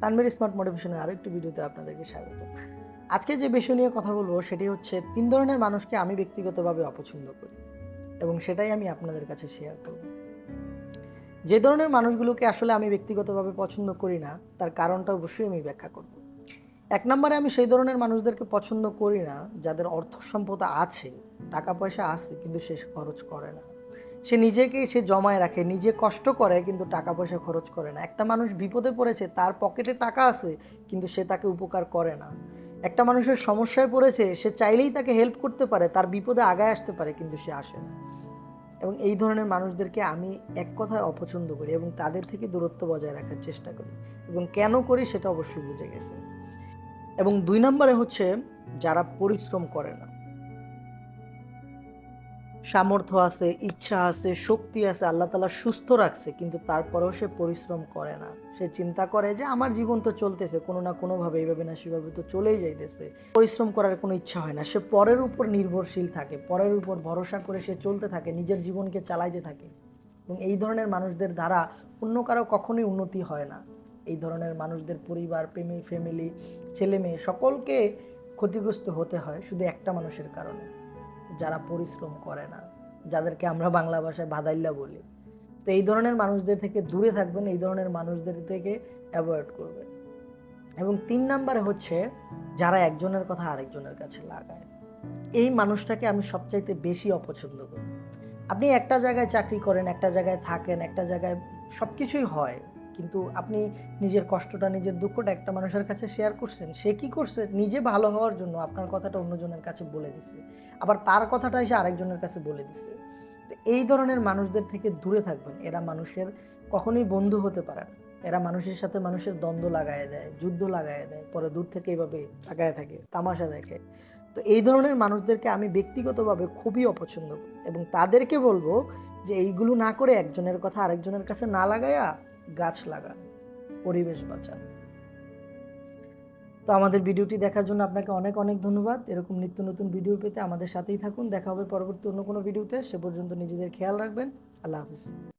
Tanvir smart মোটিভেশনের আরেকটি ভিডিওতে আপনাদেরকে স্বাগত। আজকে যে বিষয় নিয়ে কথা বলবো সেটি হচ্ছে ৩ ধরনের মানুষকে আমি ব্যক্তিগতভাবে অপছন্দ করি এবং সেটাই আমি আপনাদের কাছে শেয়ার করব। যে ধরনের মানুষগুলোকে আসলে আমি ব্যক্তিগতভাবে পছন্দ করি না তার কারণটা অবশ্যই আমি ব্যাখ্যা করব। ১ নম্বরে আমি সেই ধরনের মানুষদেরকে পছন্দ করি না যাদের অর্থ সম্পদ আছে, টাকা পয়সা আছে কিন্তু সে খরচ করে না। সে জমায় রাখে, নিজে কষ্ট করে কিন্তু টাকা পয়সা খরচ করে না। একটা মানুষ বিপদে পড়েছে, তার পকেটে টাকা আছে কিন্তু সে তাকে উপকার করে না। একটা মানুষের সমস্যায় পড়েছে, সে চাইলেই তাকে হেল্প করতে পারে, তার বিপদে আগায় আসতে পারে কিন্তু সে আসে না। এবং এই ধরনের মানুষদেরকে আমি এক কথায় অপছন্দ করি এবং তাদের থেকে দূরত্ব বজায় রাখার চেষ্টা করি এবং কেন করি সেটা অবশ্যই বুঝে গেছে। এবং ২ নম্বরে হচ্ছে যারা পরিশ্রম করে না। সামর্থ্য আছে, ইচ্ছা আছে, শক্তি আছে, আল্লাহ তাআলা সুস্থ রাখছে কিন্তু তারপরেও সে পরিশ্রম করে না। সে চিন্তা করে যে আমার জীবন তো চলতেছে কোনো না কোনোভাবে, এইভাবে না সেভাবে তো চলেই যাইতেছে। পরিশ্রম করার কোনো ইচ্ছা হয় না। সে পরের উপর নির্ভরশীল থাকে, পরের উপর ভরসা করে সে চলতে থাকে, নিজের জীবনকে চালাইতে থাকে। এবং এই ধরনের মানুষদের দ্বারা অন্য কারো কখনোই উন্নতি হয় না। এই ধরনের মানুষদের পরিবার, ফ্যামিলি, ছেলেমেয়ে সকলকে ক্ষতিগ্রস্ত হতে হয় শুধু একটা মানুষের কারণে, যারা পরিশ্রম করে না, যাদেরকে আমরা বাংলা ভাষায় ভাদাইল্লা বলি। তো এই ধরনের মানুষদের থেকে দূরে থাকবেন, এই ধরনের মানুষদের থেকে অ্যাভয়েড করবেন। এবং ৩ নাম্বারে হচ্ছে যারা একজনের কথা আরেকজনের কাছে লাগায়। এই মানুষটাকে আমি সবচাইতে বেশি অপছন্দ করি। আপনি একটা জায়গায় চাকরি করেন, একটা জায়গায় থাকেন, একটা জায়গায় সব কিছুই হয়। কিন্তু আপনি নিজের কষ্টটা, নিজের দুঃখটা একটা মানুষের কাছে শেয়ার করছেন। সে কি করছে? নিজে ভালো হওয়ার জন্য আপনার কথাটা অন্যজনের কাছে বলে দিছে। আবার তার কথাটা এসে আরেকজনের কাছে বলে দিছে। তো এই ধরনের মানুষদের থেকে দূরে থাকবেন। এরা মানুষের কখনোই বন্ধু হতে পারে না। এরা মানুষের সাথে মানুষের দ্বন্দ্ব লাগায়ে দেয়, যুদ্ধ লাগায়ে দেয়। পরে দূর থেকে এভাবে তাকায়ে থাকে, তামাশা দেখে। তো এই ধরনের মানুষদেরকে আমি ব্যক্তিগতভাবে খুবই অপছন্দ করি এবং তাদেরকে বলবো যে এইগুলো না করে একজনের কথা আরেকজনের কাছে না লাগায়া গাছ লাগান, পরিবেশ বাঁচান। তো আমাদের ভিডিওটি দেখার জন্য আপনাকে অনেক অনেক ধন্যবাদ। এরকম নিত্য নতুন ভিডিও পেতে আমাদের সাথেই থাকুন। দেখা হবে পরবর্তী অন্য কোনো ভিডিওতে। সে পর্যন্ত নিজেদের খেয়াল রাখবেন। আল্লাহ হাফিজ।